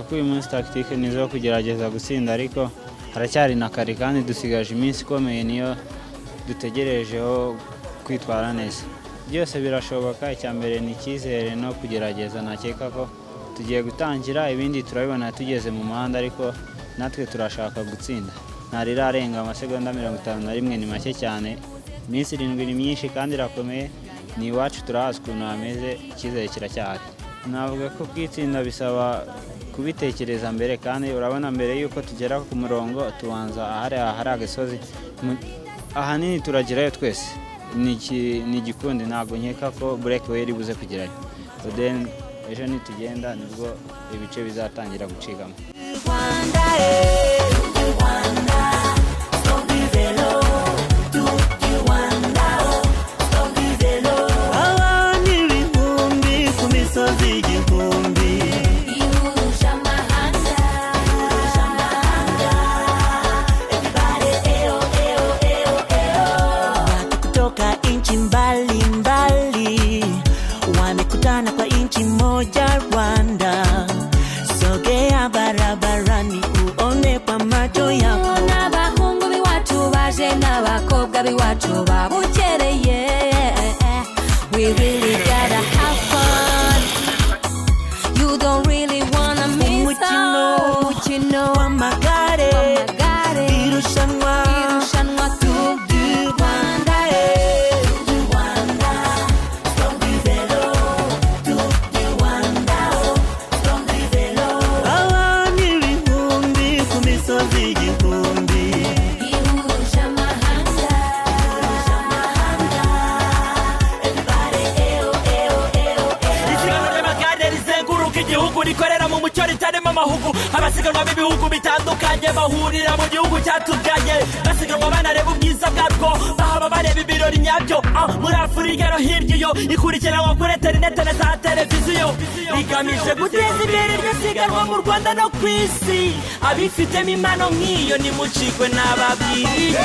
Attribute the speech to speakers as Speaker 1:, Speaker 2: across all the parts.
Speaker 1: ko uyu munsi tactique ni zo kugerageza gutsinda, ariko haracyari na kare kandi dusigaje iminsi ikomeye niyo dutegerejeho kwitwara neza. Byose birashoboka, icya mbere ni icyizere no kugerageza. Nakeka ko tugiye gutangira, ibindi turabibona tugeze mu muhanda, ariko natwe turashaka gutsinda. Ntarirarenga amasegonda 51 ni make cyane, iminsi 7 ni myinshi kandi irakomeye, ni iwacu turahazi ukuntu hameze, icyizere kiracyahari. Navuga ko kwitsinda bisaba kubitekereza mbere, kandi urabona mbere yuko tugera ku murongo tubanza hari agasozi, ahanini turagerayo twese, ni igikundi, ntabwo nkeka ko breakaway iri buze kugerayo. Then ejo nitugenda nibwo ibice bizatangira gucikamo.
Speaker 2: Rwanda, sogea barabarani uone kwa macho yako. N'abahungu biwacu baje n'abakobwa biwacu babukereye. We really gotta have fun. You don't really wanna miss out. Umukino w'amagare, irushanwa Tour du Rwanda.
Speaker 3: Rikorera mu mucyo ritarimo amahugu, abasiganwa b'ibihugu bitandukanye bahurira mu gihugu cyatuganye, basiganwa banareba ubwiza bwarwo, bahaba bareba ibirori nyabyo. Muri Afurika no hirya iyo ikurikiranwa kuri interinete na za televiziyo, rigamije guteza imbere iryo siganwa mu Rwanda no ku isi. Abifitemo impano nk'iyo nimucikwe n'ababwiriye.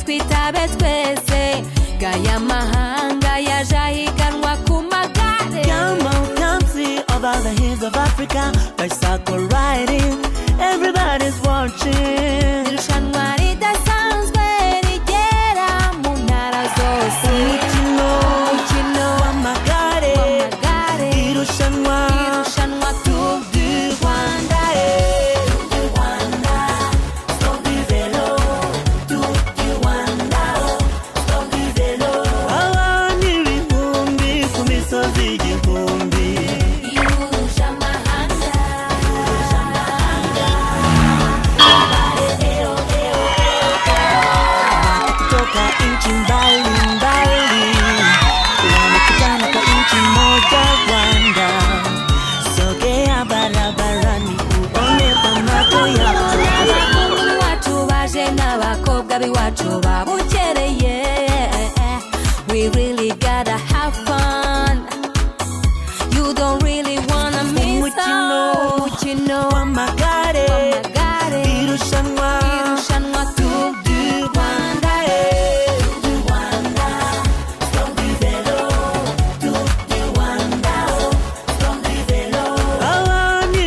Speaker 2: Twitabe twese gaya mahanga yajahiganwa ku magare. Come on, come see all the hills of Africa, bicycle riding, everybody's watching. Irushanwa ridasanzwe rigera mu ntara zose. Umukino w'amagare, irushanwa Tour du Rwanda. Biwacu babukereye. We really gotta have fun. You don't really wanna miss out. Umukino w'amagare, irushanwa Tour du Rwanda. Abana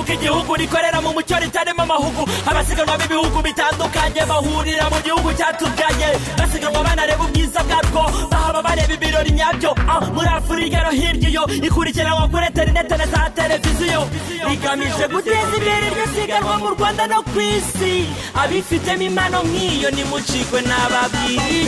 Speaker 3: rizenguruka igihugu rikorera mu mucyo ritarimo amahugu abasiganwa b'ibihugu bitandukanye bahurira mu gihugu cyatubyaye basiganwa banareba ubwiza bwarwo bahaba bareba ibirori nyabyo muri Afurika no hirya iyo ikurikiranwa kuri interinete na za televiziyo rigamije guteza imbere iryo siganwa mu Rwanda no ku isi abifitemo impano nk'iyo nimucikwe n'ababiri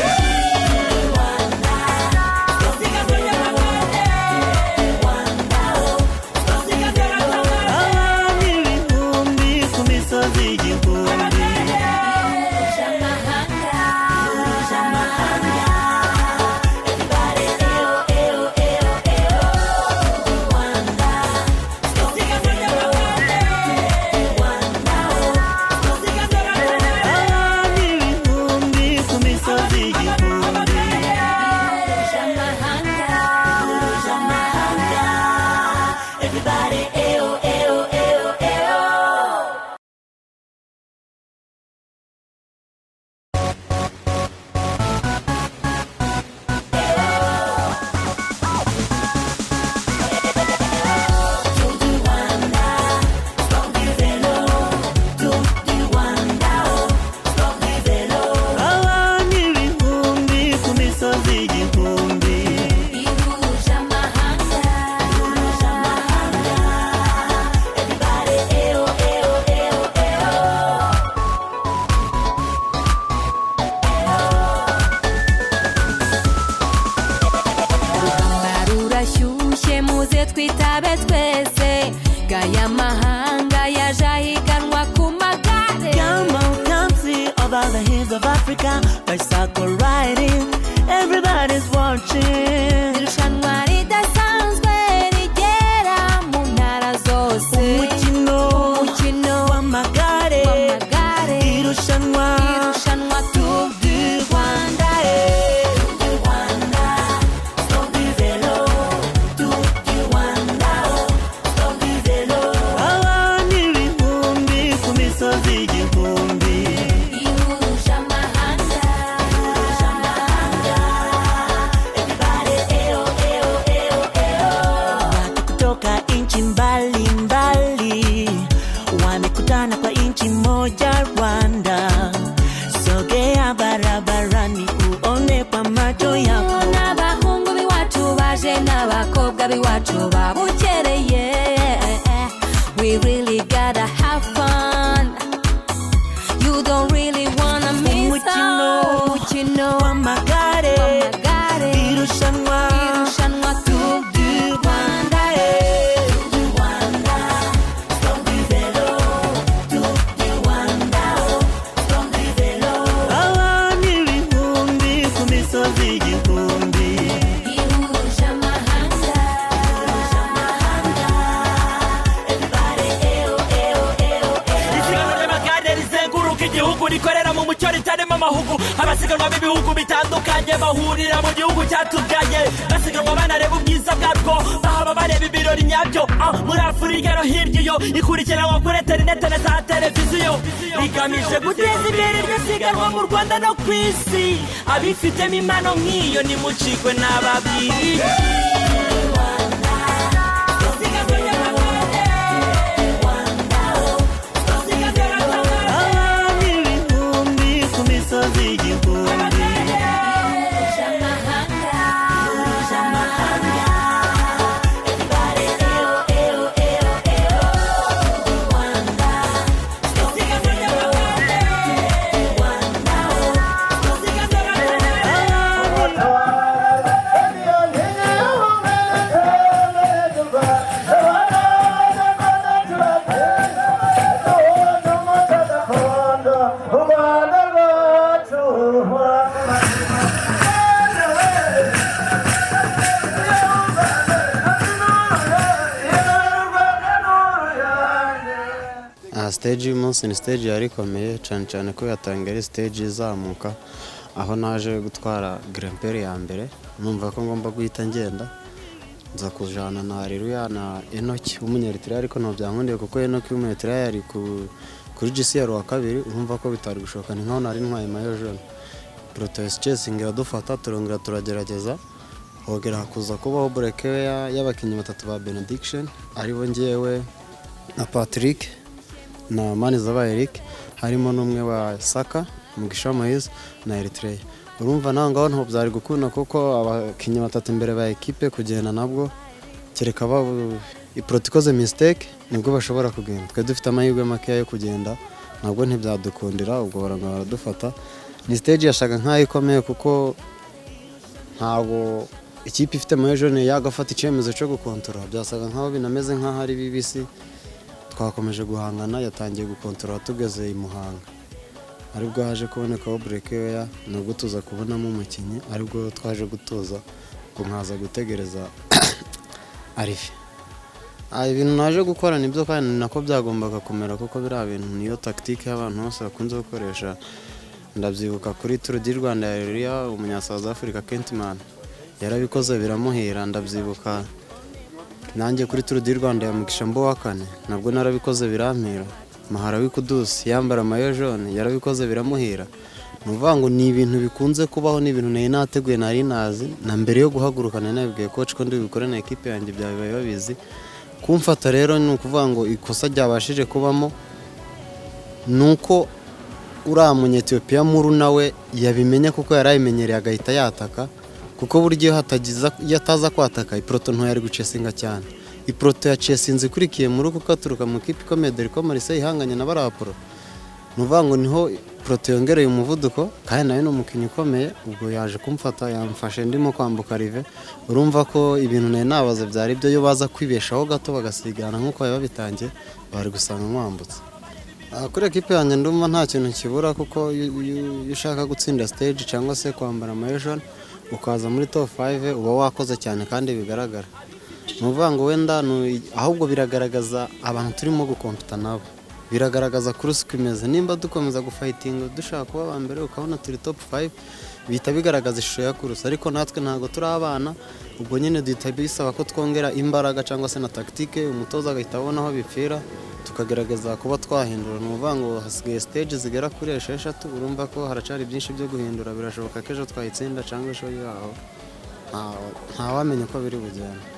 Speaker 4: Africa, bicycle riding, everybody's watching.
Speaker 2: Irushanwa ridasanzwe rigera mu ntara zose.
Speaker 4: Umukino w'amagare, irushanwa
Speaker 2: Tour du Rwanda.
Speaker 4: Tour du vélo, Tour du Rwanda, Tour du vélo. Abantu ibihumbi ku misozi igihumbi. Kwa inchi moja Rwanda, sogea barabarani uone kwa macho yako.
Speaker 2: N'abahungu b'iwacu baje n'abakobwa b'iwacu babukereye. We really gotta have fun. You don't really wanna miss out. Umukino
Speaker 4: w'amagare, irushanwa
Speaker 2: Tour du Rwanda.
Speaker 3: rikorera mu mucyo ritarimo amahugu abasiganwa b'ibihugu bitandukanye bahurira mu gihugu cyatubyaye basiganwa banareba ubwiza bwarwo bahaba bareba ibirori nyabyo muri Afurika no hirya iyo ikurikiranwa kuri interinete na za televiziyo rigamije guteza imbere iryo siganwa mu Rwanda no ku isi abifitemo impano nk'iyo nimucikwe n'ababiri
Speaker 5: stage y'umunsi ni stage yari ikomeye cyane ko yatanga ari stage izamuka aho naje gutwara Grand Prix ya mbere numva ko ngomba guhita ngenda nza kujana na Haleluya na Enoch w'umunyeritira ariko no byankundiye kuko Enoch w'umunyeritira yari kuri GCR wa kabiri urumva ko bitari gushoka ni nkaho nari ntwaye mayo jaune protest chasing yadufata turongera turagerageza hogera kuza kubaho break y'abakinnyi batatu ba Benediction aribo ngewe na Patrick na Manizabaye Eric, harimo n'umwe wa Saka Mugisha Moise na Eritrea. Urumva naho ngaho ntabwo byari gukunda kuko abakinnyi batatu imbere ba ekipe kugenda nabwo kereka ikoze mistake nibwo bashobora kugenda. Twe dufite amahirwe make yo kugenda nabwo ntibyadukundira, ubwo baradufata. Ni stage yashaka nkaho ikomeye kuko ntabwo ikipe ifite mayo jaune yagafata icyemezo cyo gukontorora, byasaga nkaho binameze nkaho ari BBC. Twakomeje guhangana, yatangiye gukontorora tugeze i Muhanga, aribwo haje kubonekaho breakaway, nubwo tuza kubonamo umukinnyi, aribwo twaje gutoza ngo nkaza gutegereza Arifi. Ibintu naje gukora nibyo kandi nako byagombaga kumera kuko biriya bintu niyo tactique y'abantu bose bakunze gukoresha. Ndabyibuka kuri Tour du Rwanda ya Elia, umunya South Africa Kentman yarabikoze biramuhira. Ndabyibuka nanjye kuri Tour du Rwanda ya Mugisha wa kane nabwo narabikoze birampira. Maharawi Kudus yambara mayo jaune yarabikoze biramuhira. Nuvuga ngo ni ibintu bikunze kubaho, ni ibintu nari nateguye nari nazi na mbere yo guhaguruka nabibwiye coach ko ndibikore na equipe yanjye byabaye babizi. Kumfata rero ni ukuvuga ngo ikosa ryabashije kubamo nuko uriya Munyetiyopiya muru nawe yabimenye kuko yarayimenyereye agahita yataka, kuko buryo yataza kwataka iproto nto yari gucesinga cyane. Iproto ya cesinze ikurikiye muri kuko aturuka mu kipe ikomeye Deriko Marseille ihanganye na barapro. Nuvuga ngo niho proto yongereye umuvuduko kandi nawe no mukinyi ukomeye, ubwo yaje kumfata yamfashe ndimo kwambuka rive. Urumva ko ibintu naye nabaza byari byo yo baza kwibeshaho gato bagasigana nkuko babitangiye bari gusanga mwambutse. Kuri ekipe yanjye ndumva nta kintu kibura kuko iyo ushaka gutsinda stage cyangwa se kwambara mayo jaune ukaza muri top 5 uba wakoze cyane kandi bigaragara. Nuvuga ngo wenda ahubwo biragaragaza abantu turimo gukompeta nabo, biragaragaza kuruse kwimeze. Nimba dukomeza gufighting dushaka kuba abambere ukabona turi top 5 bita bigaragaza ishusho ya kuruse, ariko natwe ntago turi abana. Ubwo nyine duhita bisaba ko twongera imbaraga cyangwa se na tactique, umutoza agahita abona aho bipfira tukagerageza kuba twahindura. Nuvuga ngo hasigaye stage zigera kuri 6, urumva ko haracari byinshi byo guhindura. Birashoboka ko ejo twayitsinda cyangwa ejo yaho ntawamenya ko biri bugende.